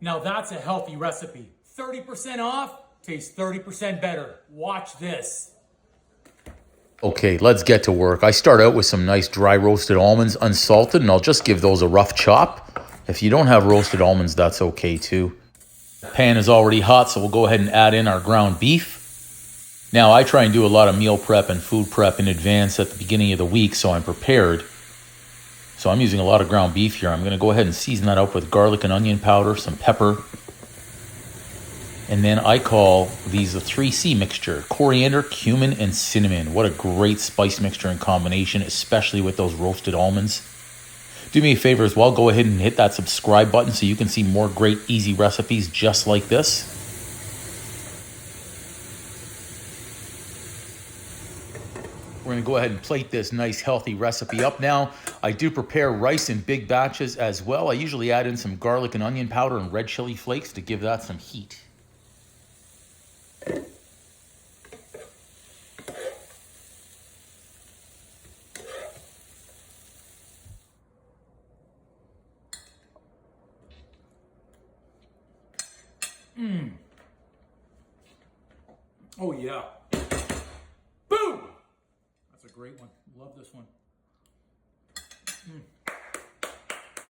Now that's a healthy recipe. 30% off, tastes 30% better. Watch this. Okay, let's get to work. I start out with some nice dry roasted almonds, unsalted, and I'll just give those a rough chop. If you don't have roasted almonds, that's okay too. The pan is already hot, so we'll go ahead and add in our ground beef. Now, I try and do a lot of meal prep and food prep in advance at the beginning of the week, so I'm prepared. So I'm using a lot of ground beef here. I'm going to go ahead and season that up with garlic and onion powder, some pepper. And then I call these the 3C mixture: coriander, cumin, and cinnamon. What a great spice mixture and combination, especially with those roasted almonds. Do me a favor as well, go ahead and hit that subscribe button so you can see more great, easy recipes just like this. We're going to go ahead and plate this nice, healthy recipe up now. I do prepare rice in big batches as well. I usually add in some garlic and onion powder and red chili flakes to give that some heat. Oh yeah. Boom! That's a great one. Love this one.